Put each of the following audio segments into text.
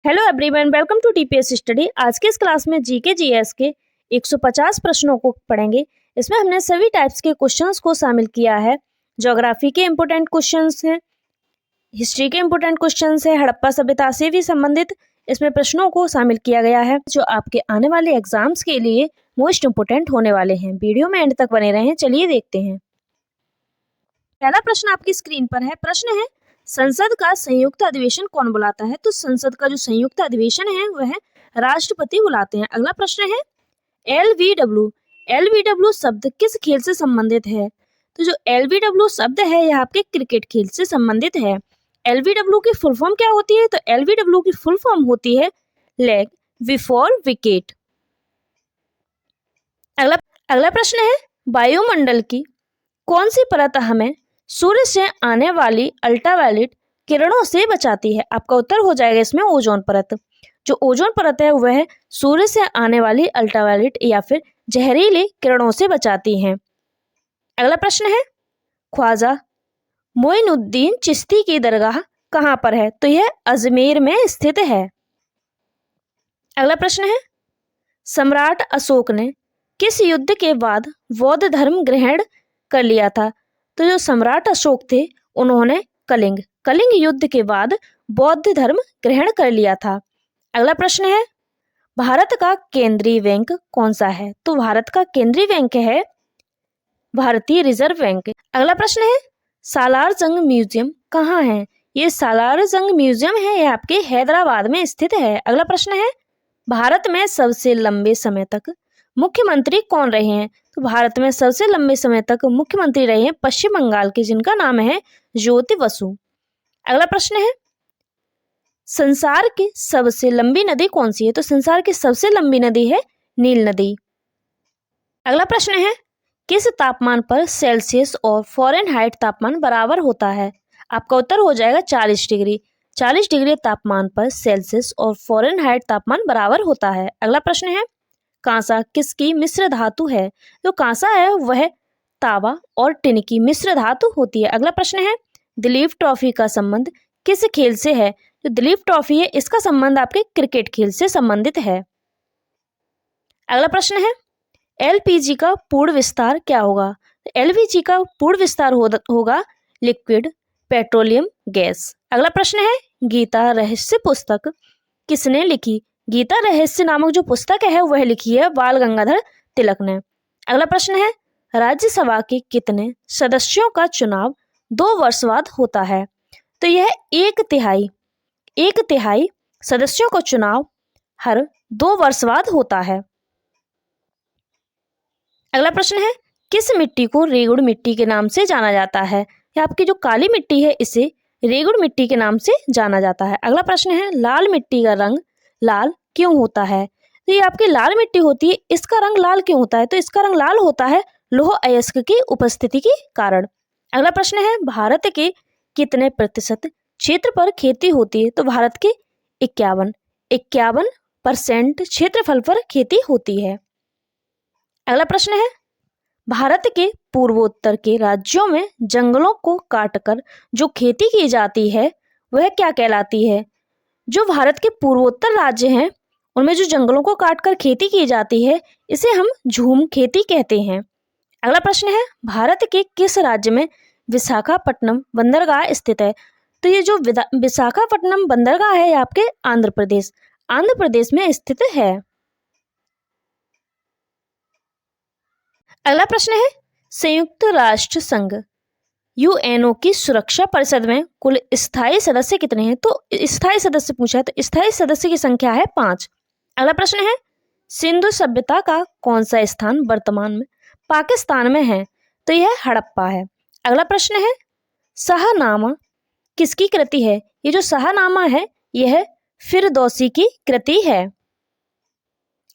Hello everyone, welcome to TPS study. आज के इस क्लास में जीके जीएस के 150 प्रश्नों को पढ़ेंगे। इसमें हमने सभी टाइप्स के क्वेश्चंस को शामिल किया है। ज्योग्राफी के इम्पोर्टेंट क्वेश्चंस हैं, हिस्ट्री के इम्पोर्टेंट क्वेश्चंस हैं, हड़प्पा सभ्यता से भी संबंधित इसमें प्रश्नों को शामिल किया गया है, जो आपके आने वाले एग्जाम्स के लिए मोस्ट इम्पोर्टेंट होने वाले हैं। वीडियो में एंड तक बने रहें। चलिए देखते हैं। पहला प्रश्न आपकी स्क्रीन पर है। प्रश्न है, संसद का संयुक्त अधिवेशन कौन बुलाता है? तो संसद का जो संयुक्त अधिवेशन है वह राष्ट्रपति बुलाते हैं। अगला प्रश्न है, एलबीडब्ल्यू एलबीडब्ल्यू शब्द किस खेल से संबंधित है? तो जो एलबीडब्ल्यू शब्द है यह आपके क्रिकेट खेल से संबंधित है। एलबीडब्ल्यू की फुल फॉर्म क्या होती है? तो एलबीडब्ल्यू की फुल फॉर्म होती है लेग बिफोर विकेट। अगला प्रश्न है, वायुमंडल की कौन सी परत हमें सूर्य से आने वाली अल्ट्रावायलेट किरणों से बचाती है? आपका उत्तर हो जाएगा इसमें ओजोन परत। जो ओजोन परत है वह सूर्य से आने वाली अल्ट्रावायलेट या फिर जहरीली किरणों से बचाती है। अगला प्रश्न है, ख्वाजा मोइनुद्दीन चिश्ती की दरगाह कहाँ पर है? तो यह अजमेर में स्थित है। अगला प्रश्न है, सम्राट अशोक ने किस युद्ध के बाद बौद्ध धर्म ग्रहण कर लिया था? तो जो सम्राट अशोक थे उन्होंने कलिंग युद्ध के बाद बौद्ध धर्म ग्रहण कर लिया था। अगला प्रश्न है, भारत का केंद्रीय बैंक कौन सा है? तो भारत का केंद्रीय बैंक है भारतीय रिजर्व बैंक। अगला प्रश्न है, सालार जंग म्यूजियम कहाँ है? ये सालार जंग म्यूजियम है, यह आपके हैदराबाद में स्थित है। अगला प्रश्न है, भारत में सबसे लंबे समय तक मुख्यमंत्री कौन रहे हैं? तो भारत में सबसे लंबे समय तक मुख्यमंत्री रहे हैं पश्चिम बंगाल के, जिनका नाम है ज्योति बसु। अगला प्रश्न है, संसार की सबसे लंबी नदी कौन सी है? तो संसार की सबसे लंबी नदी है नील नदी। अगला प्रश्न है, किस तापमान पर सेल्सियस और फ़ारेनहाइट तापमान बराबर होता है? आपका उत्तर हो जाएगा 40 डिग्री। 40 डिग्री तापमान पर सेल्सियस और फ़ारेनहाइट तापमान बराबर होता है। अगला प्रश्न है, कांसा किसकी मिश्र धातु है? जो कांसा है वह तांबा और टिन की मिश्र धातु होती है। अगला प्रश्न है, दिलीप ट्रॉफी का संबंध किस खेल से है? जो दिलीप ट्रॉफी है इसका संबंध आपके क्रिकेट खेल से संबंधित है। अगला प्रश्न है, एलपीजी का पूर्ण विस्तार क्या होगा? एलपीजी का पूर्ण विस्तार होगा लिक्विड पेट्रोलियम गैस। अगला प्रश्न है, गीता रहस्य पुस्तक किसने लिखी? गीता रहस्य नामक जो पुस्तक है वह लिखी है बाल गंगाधर तिलक ने। अगला प्रश्न है, राज्यसभा के कितने सदस्यों का चुनाव 2 वर्ष बाद होता है? तो यह एक तिहाई सदस्यों का चुनाव हर 2 वर्ष बाद होता है। अगला प्रश्न है, किस मिट्टी को रेगुड़ मिट्टी के नाम से जाना जाता है? या आपकी जो काली मिट्टी है इसे रेगुड़ मिट्टी के नाम से जाना जाता है। अगला प्रश्न है, लाल मिट्टी का रंग लाल क्यों होता है? तो ये आपकी लाल मिट्टी होती है, इसका रंग लाल क्यों होता है? तो इसका रंग लाल होता है लौह अयस्क की उपस्थिति के कारण। अगला प्रश्न है, भारत के कितने प्रतिशत क्षेत्र पर खेती होती है? तो भारत के 51% क्षेत्रफल पर खेती होती है। अगला प्रश्न है, भारत के पूर्वोत्तर के राज्यों में जंगलों को काटकर जो खेती की जाती है वह क्या कहलाती है? जो भारत के पूर्वोत्तर राज्य हैं उनमें जो जंगलों को काटकर खेती की जाती है इसे हम झूम खेती कहते हैं। अगला प्रश्न है, भारत के किस राज्य में विशाखापट्टनम बंदरगाह स्थित है? तो ये जो विशाखापट्टनम बंदरगाह है आपके आंध्र प्रदेश में स्थित है। अगला प्रश्न है, संयुक्त राष्ट्र संघ यूएनओ की सुरक्षा परिषद में कुल स्थायी सदस्य कितने हैं? तो स्थायी सदस्य पूछा है, तो स्थायी सदस्य की संख्या है 5। अगला प्रश्न है, सिंधु सभ्यता का कौन सा स्थान वर्तमान में पाकिस्तान में है? तो यह हड़प्पा है। अगला प्रश्न है, शाहनामा किसकी कृति है? ये जो शाहनामा है यह फिरदौसी की कृति है।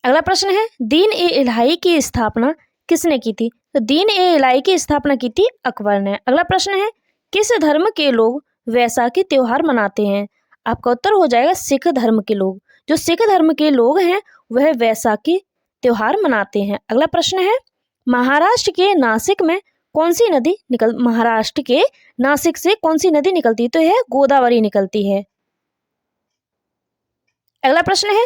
अगला प्रश्न है, दीन ए इलाही की स्थापना किसने की थी? तो दीन ए इलाही की स्थापना की थी अकबर ने। अगला प्रश्न है, किस धर्म के लोग वैसाखी त्योहार मनाते हैं? आपका उत्तर हो जाएगा सिख धर्म के लोग। जो सिख धर्म के लोग हैं वह वैसाखी त्योहार मनाते हैं। अगला प्रश्न है, महाराष्ट्र के नासिक से कौन सी नदी निकलती है? तो यह गोदावरी निकलती है। अगला प्रश्न है,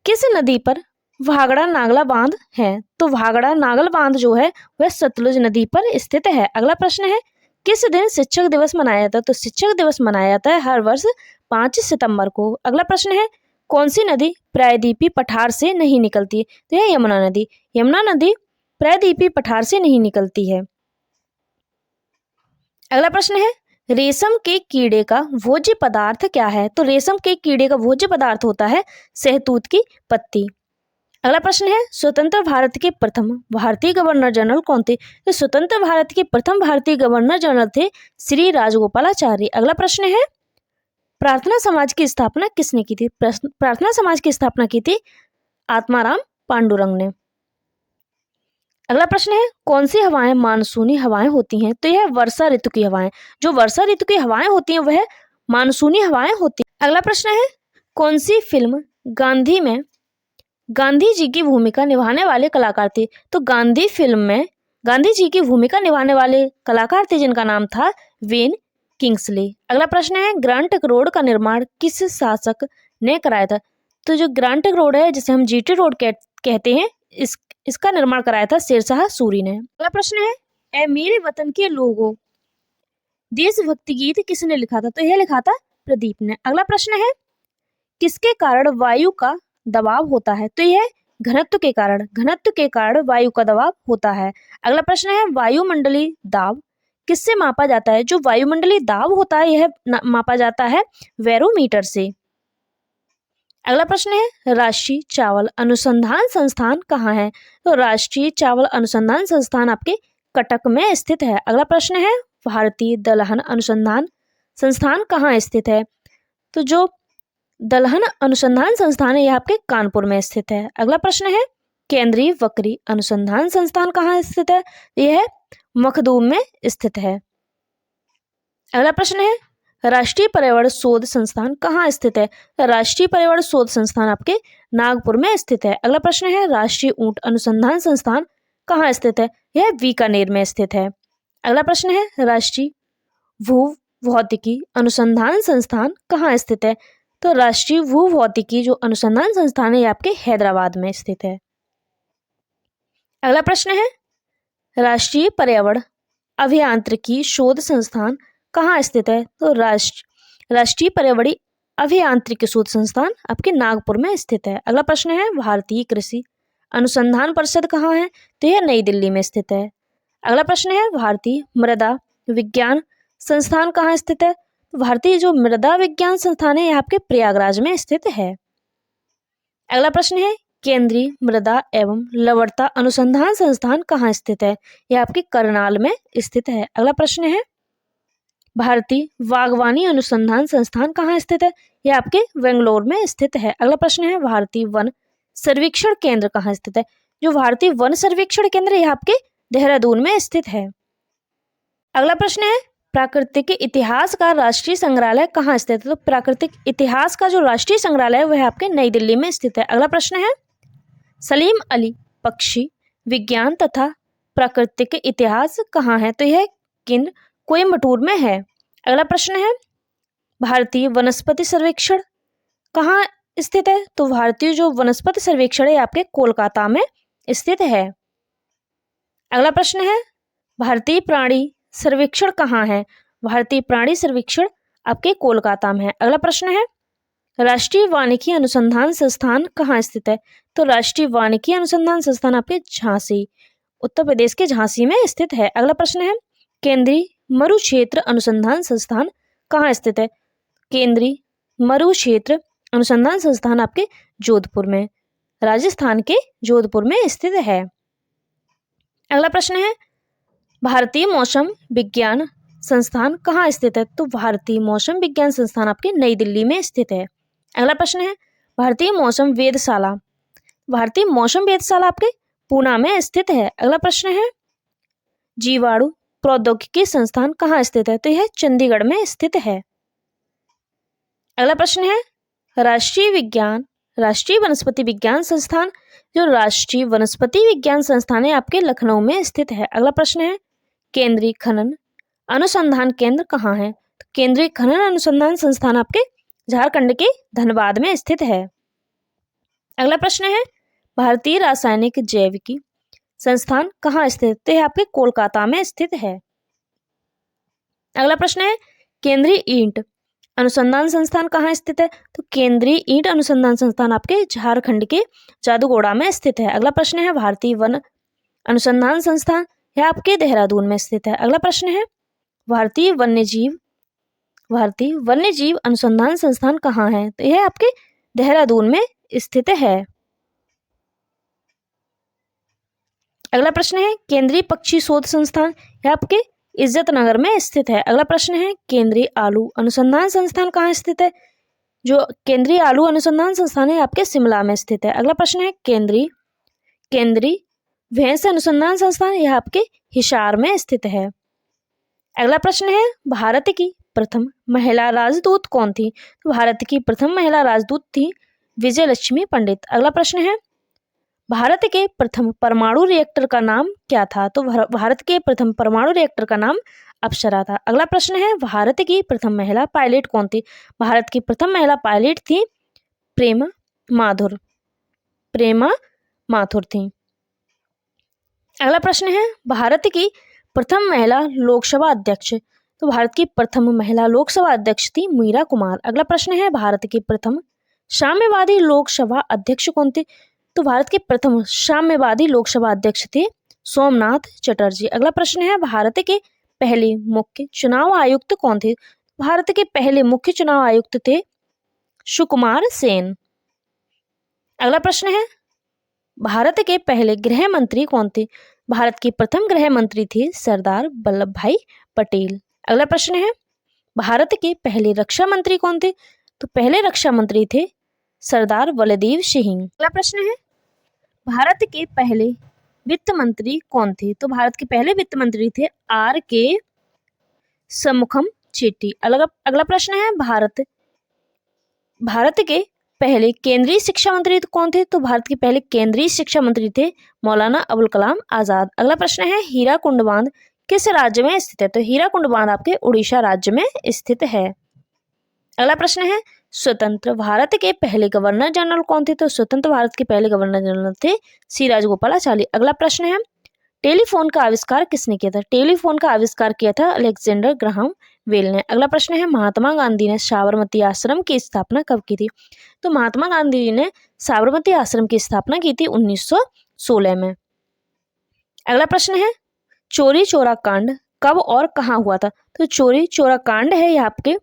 किस नदी पर भाखड़ा नागला बांध है? तो भाखड़ा नागल बांध जो है वह सतलुज नदी पर स्थित है। अगला प्रश्न है, किस दिन शिक्षक दिवस मनाया जाता है? तो शिक्षक दिवस मनाया जाता है हर वर्ष 5 सितंबर को। अगला प्रश्न है, कौन सी नदी प्रायद्वीपीय पठार से नहीं निकलती? तो यह यमुना नदी। यमुना नदी प्रायद्वीपीय पठार से नहीं निकलती है। अगला प्रश्न है, रेशम के कीड़े का भोज्य पदार्थ क्या है? तो रेशम के कीड़े का भोज्य पदार्थ होता है शहतूत की पत्ती। अगला प्रश्न है, स्वतंत्र भारत के प्रथम भारतीय गवर्नर जनरल कौन थे? तो स्वतंत्र भारत के प्रथम भारतीय गवर्नर जनरल थे श्री राजगोपालाचारी। अगला प्रश्न है, प्रार्थना समाज की स्थापना किसने की थी? प्रार्थना समाज की स्थापना की थी आत्माराम पांडुरंग ने। अगला प्रश्न है, कौन सी हवाएं मानसूनी हवाएं होती हैं? तो यह वर्षा ऋतु की हवाएं, जो वर्षा ऋतु की हवाएं होती हैं वह मानसूनी हवाएं होती हैं। अगला प्रश्न है, कौन सी फिल्म गांधी में गांधी जी की भूमिका निभाने वाले कलाकार थे? तो गांधी फिल्म में गांधी जी की भूमिका निभाने वाले कलाकार थे जिनका नाम था वेन किंग्सली। अगला प्रश्न है, ग्रैंड ट्रंक रोड का निर्माण किस शासक ने कराया था? तो जो ग्रैंड ट्रंक रोड है जिसे हम जीटी रोड कहते हैं, इसका निर्माण कराया था शेरशाह सूरी ने। अगला प्रश्न है, ए मेरे वतन के लोगों देशभक्ति गीत किसने लिखा था? तो यह लिखा था प्रदीप ने। अगला प्रश्न है, किसके कारण वायु का दबाव होता है? तो यह घनत्व के कारण वायु का दबाव होता है। अगला प्रश्न है, वायुमंडलीय दाब किससे मापा जाता है? जो वायुमंडलीय दाब होता है यह मापा जाता है बैरोमीटर से। अगला प्रश्न है, राष्ट्रीय चावल अनुसंधान संस्थान कहाँ है? तो राष्ट्रीय चावल अनुसंधान संस्थान आपके कटक में स्थित है। अगला प्रश्न है, भारतीय दलहन अनुसंधान संस्थान कहाँ स्थित है? तो जो दलहन अनुसंधान संस्थान है यह आपके कानपुर में स्थित है। अगला प्रश्न है, केंद्रीय बकरी अनुसंधान संस्थान कहाँ स्थित है? यह मखदूम में स्थित है। अगला प्रश्न है, राष्ट्रीय पर्यावरण शोध संस्थान कहाँ स्थित है? राष्ट्रीय पर्यावरण शोध संस्थान आपके नागपुर में स्थित है। अगला प्रश्न है, राष्ट्रीय ऊंट अनुसंधान संस्थान कहाँ स्थित है? यह बीकानेर में स्थित है। अगला प्रश्न है, राष्ट्रीय भू भौतिकी अनुसंधान संस्थान कहाँ स्थित है? तो राष्ट्रीय भू भौतिकी जो अनुसंधान संस्थान है यह आपके हैदराबाद में स्थित है। अगला प्रश्न है, राष्ट्रीय पर्यावरण अभियांत्रिकी शोध संस्थान कहाँ स्थित है? तो राष्ट्रीय पर्यावरणीय अभियांत्रिकी शोध संस्थान आपके नागपुर में स्थित है। अगला प्रश्न है, भारतीय कृषि अनुसंधान परिषद कहाँ है? तो यह नई दिल्ली में स्थित है। अगला प्रश्न है, भारतीय मृदा विज्ञान संस्थान कहाँ स्थित है? भारतीय जो मृदा विज्ञान संस्थान है यह आपके प्रयागराज में स्थित है। अगला प्रश्न है, केंद्रीय मृदा एवं लवणता अनुसंधान संस्थान कहाँ स्थित है? यह आपके करनाल में स्थित है। अगला प्रश्न है, भारतीय बागवानी अनुसंधान संस्थान कहाँ स्थित है? यह आपके बेंगलोर में स्थित है। अगला प्रश्न है, भारतीय वन सर्वेक्षण केंद्र कहाँ स्थित है? जो भारतीय वन सर्वेक्षण केंद्र यह आपके देहरादून में स्थित है। अगला प्रश्न है, प्राकृतिक इतिहास का राष्ट्रीय संग्रहालय कहाँ स्थित है? तो प्राकृतिक इतिहास का जो राष्ट्रीय संग्रहालय है वह आपके नई दिल्ली में स्थित है। अगला प्रश्न है, सलीम अली पक्षी विज्ञान तथा प्राकृतिक इतिहास कहाँ है? तो यह केंद्र कोयम्बटूर में है। अगला प्रश्न है, भारतीय वनस्पति सर्वेक्षण कहाँ स्थित है? तो भारतीय जो वनस्पति सर्वेक्षण है आपके कोलकाता में स्थित है। अगला प्रश्न है, भारतीय प्राणी सर्वेक्षण कहाँ है? भारतीय प्राणी सर्वेक्षण आपके कोलकाता में है। अगला प्रश्न है, राष्ट्रीय वानिकी अनुसंधान संस्थान कहाँ स्थित है? तो राष्ट्रीय वानिकी अनुसंधान संस्थान आपके झांसी उत्तर प्रदेश के झांसी में स्थित है। अगला प्रश्न है, केंद्रीय मरुक्षेत्र अनुसंधान संस्थान कहाँ स्थित है? केंद्रीय मरुक्षेत्र अनुसंधान संस्थान आपके जोधपुर में राजस्थान के जोधपुर में स्थित है। अगला प्रश्न है, भारतीय मौसम विज्ञान संस्थान कहाँ स्थित है? तो भारतीय मौसम विज्ञान संस्थान आपके नई दिल्ली में स्थित है। अगला प्रश्न है, भारतीय मौसम वेधशाला आपके पूना में स्थित है। अगला प्रश्न है, जीवाणु प्रौद्योगिकी संस्थान कहाँ स्थित है? तो यह चंडीगढ़ में स्थित है। अगला प्रश्न है, राष्ट्रीय वनस्पति विज्ञान संस्थान जो राष्ट्रीय वनस्पति विज्ञान संस्थान है आपके लखनऊ में स्थित है। अगला प्रश्न है, केंद्रीय खनन अनुसंधान केंद्र कहाँ है? तो केंद्रीय खनन अनुसंधान संस्थान आपके झारखंड के धनबाद में स्थित है। अगला प्रश्न है भारतीय रासायनिक जैविकी संस्थान कहाँ स्थित है? तो यह आपके कोलकाता में स्थित है। अगला प्रश्न है केंद्रीय ईंट अनुसंधान संस्थान कहाँ स्थित है? तो केंद्रीय ईंट अनुसंधान संस्थान आपके झारखंड के जादूगोड़ा में स्थित है। अगला प्रश्न है भारतीय वन अनुसंधान संस्थान, यह आपके देहरादून में स्थित है। अगला प्रश्न है भारतीय वन्यजीव अनुसंधान संस्थान कहाँ है? तो यह आपके देहरादून में स्थित है। अगला प्रश्न है केंद्रीय पक्षी शोध संस्थान, यह आपके इज्जत नगर में स्थित है। अगला प्रश्न है केंद्रीय आलू अनुसंधान संस्थान कहाँ स्थित है? जो केंद्रीय आलू अनुसंधान संस्थान है आपके शिमला में स्थित है। अगला प्रश्न है केंद्रीय भैंस अनुसंधान संस्थान, यह आपके हिसार में स्थित है। अगला प्रश्न है भारत की प्रथम महिला राजदूत कौन थी? तो भारत की प्रथम महिला राजदूत थी विजय लक्ष्मी पंडित। अगला प्रश्न है भारत के प्रथम परमाणु रिएक्टर का नाम क्या था? तो भारत के प्रथम परमाणु रिएक्टर का नाम अप्सरा था। अगला प्रश्न है भारत की प्रथम महिला पायलट कौन थी? भारत की प्रथम महिला पायलट थी प्रेमा माथुर थी। अगला प्रश्न है भारत की प्रथम महिला लोकसभा अध्यक्ष, तो भारत की प्रथम महिला लोकसभा अध्यक्ष थी मीरा कुमार। अगला प्रश्न है भारत की प्रथम साम्यवादी लोकसभा अध्यक्ष कौन थे? तो भारत के प्रथम साम्यवादी लोकसभा अध्यक्ष थे सोमनाथ चटर्जी। अगला प्रश्न है भारत के पहले मुख्य चुनाव आयुक्त कौन थे? भारत के पहले मुख्य चुनाव आयुक्त थे सुकुमार सेन। अगला प्रश्न है भारत के पहले गृह मंत्री कौन थे? भारत के प्रथम गृह मंत्री थे सरदार वल्लभ भाई पटेल। अगला प्रश्न है भारत के पहले रक्षा मंत्री कौन थे? तो पहले रक्षा मंत्री थे सरदार बलदेव सिंह। अगला प्रश्न है भारत के पहले वित्त मंत्री कौन थे? तो भारत के पहले वित्त मंत्री थे R.K. शमुखम चेट्टी। अगला प्रश्न है भारत के पहले केंद्रीय शिक्षा मंत्री कौन थे? तो भारत के पहले केंद्रीय शिक्षा मंत्री थे मौलाना अबुल कलाम आजाद। अगला प्रश्न है हीराकुंड बांध किस राज्य में स्थित है? तो हीराकुंड बांध आपके उड़ीसा राज्य में स्थित है। अगला प्रश्न है स्वतंत्र भारत के पहले गवर्नर जनरल कौन थे? तो स्वतंत्र भारत के पहले गवर्नर जनरल थे सी राजगोपालाचारी। अगला प्रश्न है टेलीफोन का आविष्कार किसने किया था? टेलीफोन का आविष्कार किया था अलेक्जेंडर ग्राहम बेल ने। अगला प्रश्न है महात्मा गांधी ने साबरमती आश्रम की स्थापना कब की थी? तो महात्मा गांधी जी ने साबरमती आश्रम की स्थापना की थी 1916 में। अगला प्रश्न है चोरी चोरा कांड कब और कहाँ हुआ था? तो चोरी चोरा कांड है यह आपके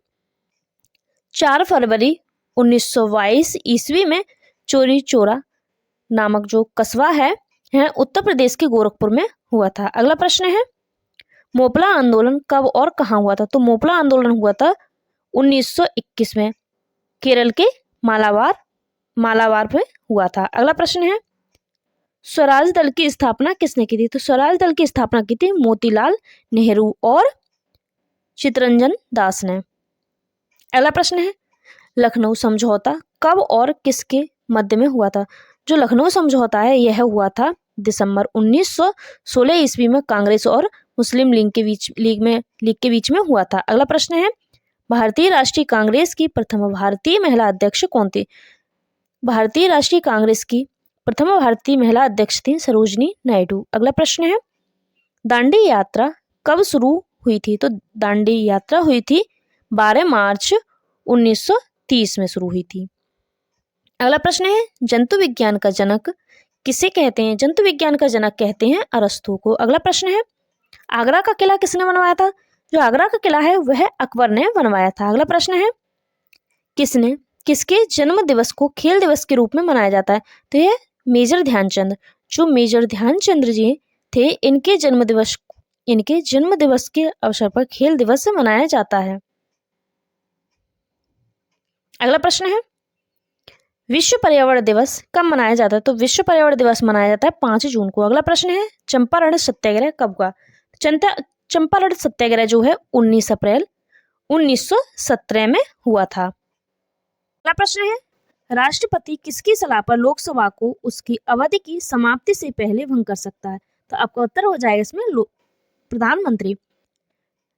4 फरवरी 1922 ईस्वी में चोरी चोरा नामक जो कस्बा है उत्तर प्रदेश के गोरखपुर में हुआ था। अगला प्रश्न है मोपला आंदोलन कब और कहाँ हुआ था? तो मोपला आंदोलन हुआ था 1921 में केरल के मालाबार में हुआ था। अगला प्रश्न है स्वराज दल की स्थापना किसने की थी? तो स्वराज दल की स्थापना की थी मोतीलाल नेहरू और चित्तरंजन दास ने। अगला प्रश्न है लखनऊ समझौता कब और किसके मध्य में हुआ था? जो लखनऊ समझौता है यह हुआ था दिसंबर 1916 ईस्वी में कांग्रेस और मुस्लिम लीग के बीच में हुआ था। अगला प्रश्न है भारतीय राष्ट्रीय कांग्रेस की प्रथम भारतीय महिला अध्यक्ष कौन थी? भारतीय राष्ट्रीय कांग्रेस की प्रथम भारतीय महिला अध्यक्ष थी सरोजनी नायडू। अगला प्रश्न है दांडी यात्रा कब शुरू हुई थी? तो दांडी यात्रा हुई थी 12 मार्च 1930 में शुरू हुई थी। अगला प्रश्न है जंतु विज्ञान का जनक किसे कहते हैं? जंतु विज्ञान का जनक कहते हैं अरस्तु को। अगला प्रश्न है आगरा का किला किसने बनवाया था? जो आगरा का किला है वह अकबर ने बनवाया था। अगला प्रश्न है किसके जन्म दिवस को खेल दिवस के रूप में मनाया जाता है? तो यह मेजर ध्यानचंद। जो मेजर ध्यानचंद जी थे इनके जन्म दिवस के अवसर पर खेल दिवस मनाया जाता है। अगला प्रश्न है विश्व पर्यावरण दिवस कब मनाया जाता है? तो विश्व पर्यावरण दिवस मनाया जाता है 5 जून को। अगला प्रश्न है चंपारण सत्याग्रह कब हुआ? चंपारण सत्याग्रह जो है 19 अप्रैल 1917 में हुआ था। अगला प्रश्न है राष्ट्रपति किसकी सलाह पर लोकसभा को उसकी अवधि की समाप्ति से पहले भंग कर सकता है? तो आपका उत्तर हो जाएगा इसमें प्रधानमंत्री।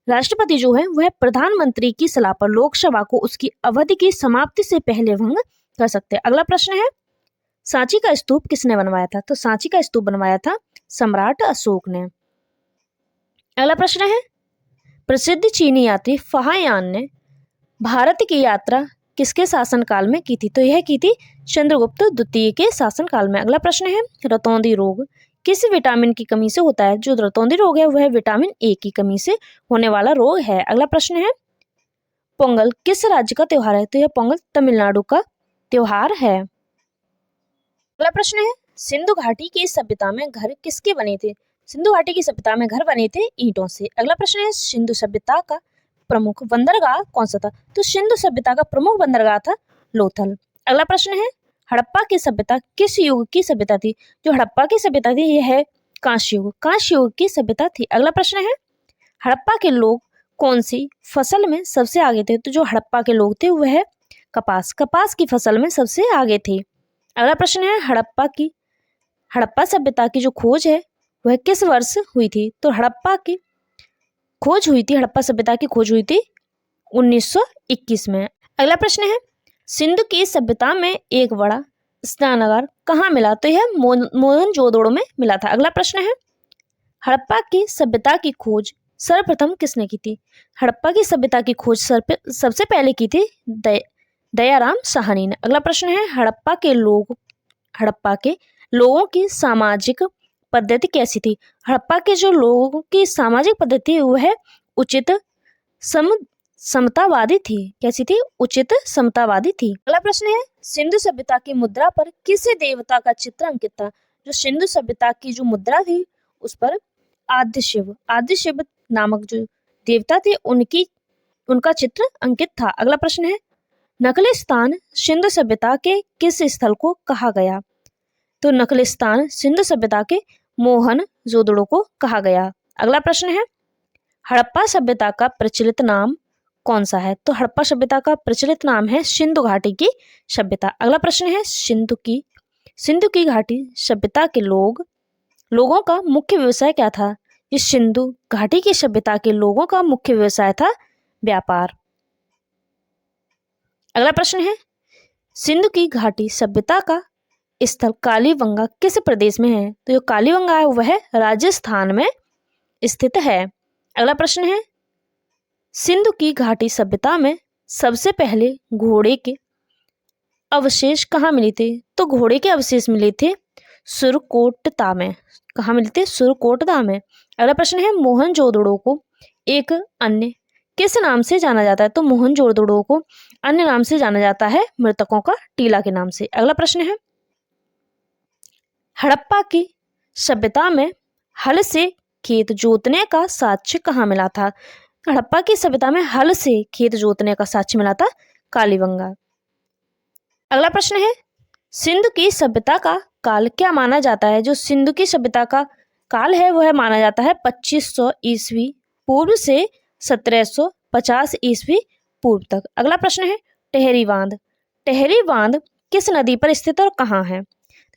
राष्ट्रपति जो है वह प्रधानमंत्री की सलाह पर लोकसभा को उसकी अवधि की समाप्ति से पहले भंग कर सकते हैं। अगला प्रश्न है, सांची का स्तूप किसने बनवाया था? तो सांची का स्तूप बनवाया था सम्राट अशोक ने। अगला प्रश्न है, प्रसिद्ध चीनी यात्री फाहियान ने भारत की यात्रा किसके शासनकाल में की थी? तो यह की थी चंद्रगुप्त द्वितीय के शासनकाल में। अगला प्रश्न है, रतौंधी रोग किस विटामिन की कमी से होता है? जो रतौंधी रोग है वह विटामिन ए की कमी से होने वाला रोग है। अगला प्रश्न है, पोंगल किस राज्य का त्योहार है? तो यह पोंगल तमिलनाडु का त्योहार है। अगला प्रश्न है, सिंधु घाटी की सभ्यता में घर किसके बने थे? सिंधु घाटी की सभ्यता में घर बने थे ईंटों से। अगला प्रश्न है, सिंधु सभ्यता का प्रमुख बंदरगाह कौन सा था? तो सिंधु सभ्यता का प्रमुख बंदरगाह था लोथल। अगला प्रश्न है, हड़प्पा की सभ्यता किस युग की सभ्यता थी? जो हड़प्पा की सभ्यता थी यह है कांस्य युग, कांस्य युग की सभ्यता थी। अगला प्रश्न है, हड़प्पा के लोग कौन सी फसल में सबसे आगे थे? तो जो हड़प्पा के लोग थे वह कपास की फसल में सबसे आगे थे। अगला प्रश्न है, हड़प्पा सभ्यता की जो खोज है वह किस वर्ष हुई थी? तो हड़प्पा सभ्यता की खोज हुई थी 1921 में। अगला प्रश्न है, सिंधु की सभ्यता में एक बड़ा स्नानागार कहाँ मिला? तो यह मोहनजोदड़ो में मिला था। अगला प्रश्न है, हड़प्पा की सभ्यता की खोज सर्वप्रथम किसने की थी? हड़प्पा की सभ्यता की खोज सबसे पहले की थी दयाराम साहनी ने। अगला प्रश्न है, हड़प्पा के लोगों की सामाजिक पद्धति कैसी थी? हड़प्पा के जो लोगों की सामाजिक पद्धति वह उचित समतावादी थी। कैसी थी? उचित समतावादी थी। अगला प्रश्न है, सिंधु सभ्यता की मुद्रा पर किस देवता का चित्र अंकित था? जो सिंधु सभ्यता की जो मुद्रा थी उस पर आद्य शिव नामक जो देवता थे उनका चित्र अंकित था। अगला प्रश्न है, नखलिस्तान सिंधु सभ्यता के किस स्थल को कहा गया? तो नखलिस्तान सिंधु सभ्यता के मोहनजोदड़ो को कहा गया। अगला प्रश्न है, हड़प्पा सभ्यता का प्रचलित नाम कौन सा है? तो हड़प्पा सभ्यता का प्रचलित नाम है सिंधु घाटी की सभ्यता। अगला प्रश्न है, सिंधु की घाटी सभ्यता के लोगों का मुख्य व्यवसाय क्या था? इस सिंधु घाटी की सभ्यता के लोगों का मुख्य व्यवसाय था व्यापार। अगला प्रश्न है, सिंधु की घाटी सभ्यता का स्थल कालीबंगा किस प्रदेश में है? तो जो कालीबंगा है वह राजस्थान में स्थित है। अगला प्रश्न है, सिंधु की घाटी सभ्यता में सबसे पहले घोड़े के अवशेष कहाँ मिले थे? तो घोड़े के अवशेष मिले थे सुरकोटता में। कहाँ मिले थे? सुरकोटता में। अगला प्रश्न है, मोहनजोदड़ो को एक अन्य किस नाम से जाना जाता है? तो मोहनजोदड़ो को अन्य नाम से जाना जाता है मृतकों का टीला के नाम से। अगला प्रश्न है, हड़प्पा की सभ्यता में हल से खेत जोतने का साक्ष्य कहाँ मिला था? हड़प्पा की सभ्यता में हल से खेत जोतने का साक्ष्य मिला था कालीबंगा। अगला प्रश्न है, सिंधु की सभ्यता का काल क्या माना जाता है? जो सिंधु की सभ्यता का काल है वह माना जाता है 2500 ईस्वी पूर्व से 1750 ईस्वी पूर्व तक। अगला प्रश्न है, टेहरी बांध किस नदी पर स्थित और कहाँ है?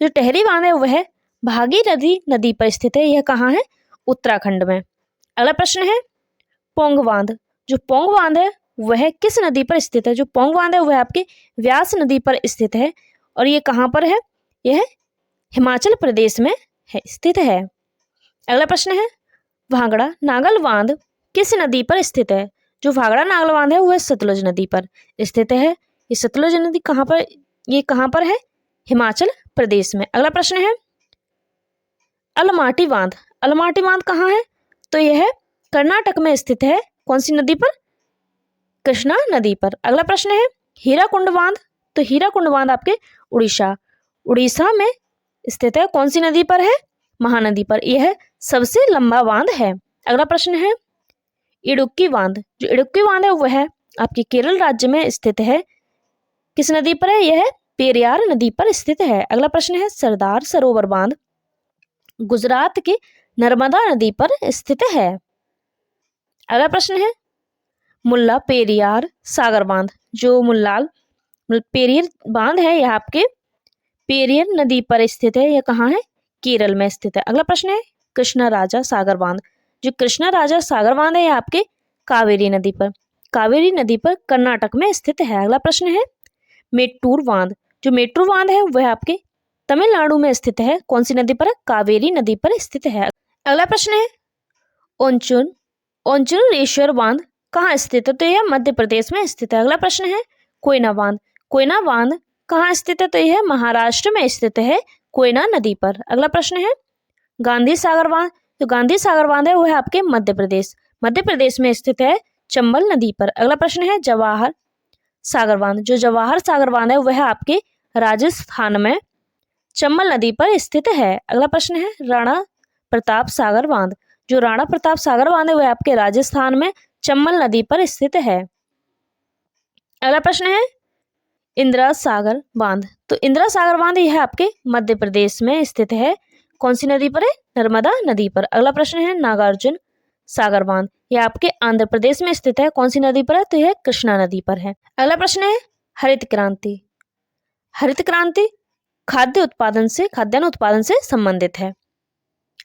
जो टेहरी बांध है वह भागीरथी नदी पर स्थित है। यह कहाँ है? उत्तराखंड में। अगला प्रश्न है, पोंग बांध है वह किस नदी पर स्थित है? जो पोंग बांध है वह आपके व्यास नदी पर स्थित है और ये कहाँ पर है? यह हिमाचल प्रदेश में स्थित है। अगला प्रश्न है, भांगड़ा नागल बांध किस नदी पर स्थित है? जो भांगड़ा नागल बांध है वह सतलुज नदी पर स्थित है। ये सतलुज नदी कहाँ पर है? हिमाचल प्रदेश में। अगला प्रश्न है, अलमाटी बांध कहाँ है? तो यह कर्नाटक में स्थित है। कौन सी नदी पर? कृष्णा नदी पर। अगला प्रश्न है, हीराकुंड बांध। तो हीराकुंड बांध आपके उड़ीसा में स्थित है। कौन सी नदी पर है? महानदी पर। यह सबसे लंबा बांध है। अगला प्रश्न है, इडुक्की बांध। जो इडुक्की बांध है वह आपके केरल राज्य में स्थित है। किस नदी पर है? यह पेरियार नदी पर स्थित है। अगला प्रश्न है, सरदार सरोवर बांध गुजरात के नर्मदा नदी पर स्थित है। अगला प्रश्न है, मुल्ला पेरियार सागर बांध। जो पेरियार बांध है यह आपके पेरियार नदी पर स्थित है। यह कहाँ है? केरल में स्थित है। अगला प्रश्न है, कृष्णा राजा सागर बांध। जो कृष्णा राजा सागर बांध है यह आपके कावेरी नदी पर। कावेरी नदी पर कर्नाटक में स्थित है। अगला प्रश्न है मेट्टूर बांध। जो मेट्टूर बांध है वह आपके तमिलनाडु में स्थित है। कौन सी नदी पर है? कावेरी नदी पर स्थित है। अगला प्रश्न है ओंचुरेश्वर बांध कहाँ स्थित है? तो यह मध्य प्रदेश में स्थित है। अगला प्रश्न है कोयना बांध। कोयना बांध कहाँ स्थित है? तो यह महाराष्ट्र में स्थित है, कोयना नदी पर। अगला प्रश्न है गांधी सागर बांध। जो गांधी सागर बांध है वह आपके मध्य प्रदेश में स्थित है, चंबल नदी पर। अगला प्रश्न है जवाहर सागर बांध। जो जवाहर सागर बांध है वह आपके राजस्थान में चंबल नदी पर स्थित है। अगला प्रश्न है राणा प्रताप सागर बांध। जो राणा प्रताप सागर बांध है वह आपके राजस्थान में चंबल नदी पर स्थित है। अगला प्रश्न है इंदिरा सागर बांध। तो इंदिरा सागर बांध यह आपके मध्य प्रदेश में स्थित है। कौन सी नदी पर है? नर्मदा नदी पर। अगला प्रश्न है नागार्जुन सागर बांध। यह आपके आंध्र प्रदेश में स्थित है। कौन सी नदी पर है? तो यह कृष्णा नदी पर है। अगला प्रश्न है हरित क्रांति। हरित क्रांति खाद्यान्न उत्पादन से संबंधित है।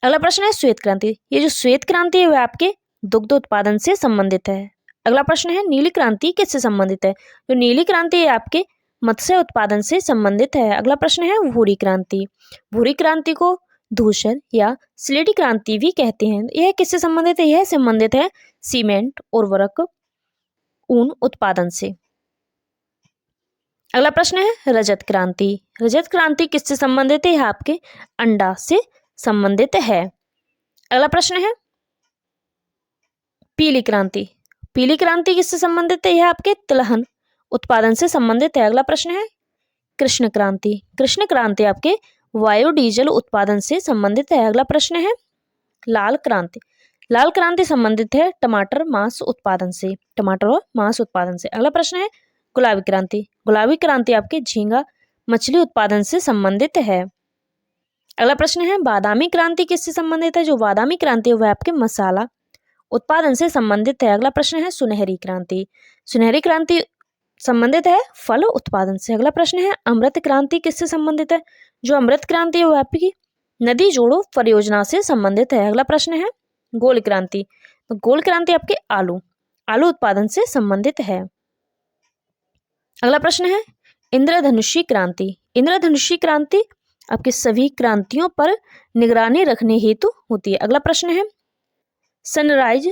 अगला प्रश्न है श्वेत क्रांति। ये जो श्वेत क्रांति है वह आपके दुग्ध उत्पादन से संबंधित है। अगला प्रश्न है नीली क्रांति किससे संबंधित है? जो नीली क्रांति है आपके मत्स्य उत्पादन से संबंधित है। अगला प्रश्न है भूरी क्रांति। भूरी क्रांति को धूसर या स्लेटी क्रांति भी कहते हैं। यह किससे संबंधित है? यह संबंधित है सीमेंट, उर्वरक, ऊन उत्पादन से। अगला प्रश्न है रजत क्रांति। रजत क्रांति किससे संबंधित है? यह आपके अंडा से संबंधित है। अगला प्रश्न है पीली क्रांति। पीली क्रांति किससे संबंधित है? यह आपके तिलहन उत्पादन से संबंधित है। अगला प्रश्न है कृष्ण क्रांति। कृष्ण क्रांति आपके बायोडीजल उत्पादन से संबंधित है। अगला प्रश्न है लाल क्रांति। लाल क्रांति संबंधित है टमाटर मांस उत्पादन से, टमाटर और मांस उत्पादन से। अगला प्रश्न है गुलाबी क्रांति। गुलाबी क्रांति आपके झींगा मछली उत्पादन से संबंधित है। अगला प्रश्न है बादामी क्रांति किससे संबंधित है? जो बादामी क्रांति है वह आपके मसाला उत्पादन से संबंधित है। अगला प्रश्न है सुनहरी क्रांति। सुनहरी क्रांति संबंधित है फल उत्पादन से। अगला प्रश्न है अमृत क्रांति किससे संबंधित है? जो अमृत क्रांति है वह आपकी नदी जोड़ो परियोजना से संबंधित है। अगला प्रश्न है गोल क्रांति। तो गोल क्रांति आपके आलू उत्पादन से संबंधित है। अगला प्रश्न है इंद्रधनुषी क्रांति। इंद्रधनुषी क्रांति आपके सभी क्रांतियों पर निगरानी रखने हेतु होती है। अगला प्रश्न है सनराइज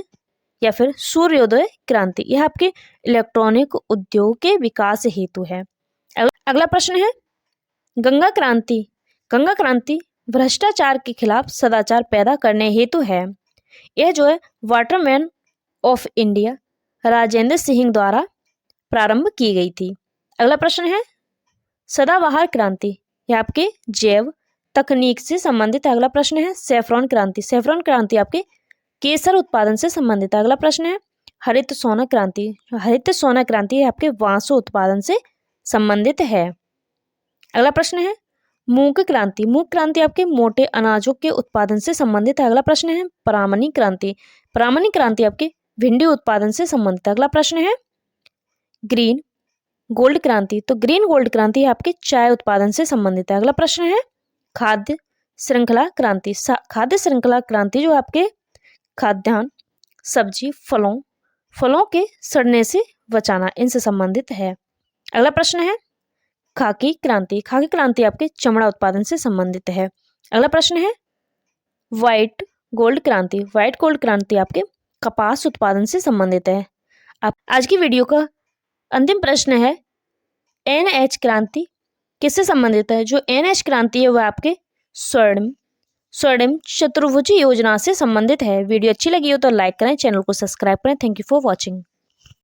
या फिर सूर्योदय क्रांति। यह आपके इलेक्ट्रॉनिक उद्योग के विकास हेतु है। अगला प्रश्न है गंगा क्रांति। गंगा क्रांति भ्रष्टाचार के खिलाफ सदाचार पैदा करने हेतु है। यह जो है Waterman of India Rajendra Singh द्वारा प्रारंभ की गई थी। अगला प्रश्न है सदाबहार क्रांति। यह आपके जैव तकनीक से संबंधित है। अगला प्रश्न है सैफरॉन क्रांति। सैफरॉन क्रांति आपके केसर उत्पादन से संबंधित है। अगला प्रश्न है हरित सोना क्रांति। हरित सोना क्रांति आपके वांसो उत्पादन से संबंधित है। अगला प्रश्न है मूंग क्रांति। मूंग क्रांति आपके मोटे अनाजों के उत्पादन से संबंधित है। अगला प्रश्न है परामनी क्रांति। परामनी क्रांति आपके भिंडी उत्पादन से संबंधित है। अगला प्रश्न है ग्रीन गोल्ड क्रांति। तो ग्रीन गोल्ड क्रांति आपके चाय उत्पादन से संबंधित है। अगला प्रश्न है खाद्य श्रृंखला क्रांति। खाद्य श्रृंखला क्रांति जो आपके खाद्यान्न, सब्जी, फलों के सड़ने से बचाना, इनसे संबंधित है। अगला प्रश्न है खाकी क्रांति। खाकी क्रांति आपके चमड़ा उत्पादन से संबंधित है। अगला प्रश्न है व्हाइट गोल्ड क्रांति। व्हाइट गोल्ड क्रांति आपके कपास उत्पादन से संबंधित है। अब आज की वीडियो का अंतिम प्रश्न है NH क्रांति किससे संबंधित है? जो NH क्रांति है वह आपके स्वर्णिम चतुर्भुज योजना से संबंधित है। वीडियो अच्छी लगी हो तो लाइक करें, चैनल को सब्सक्राइब करें। Thank you for watching.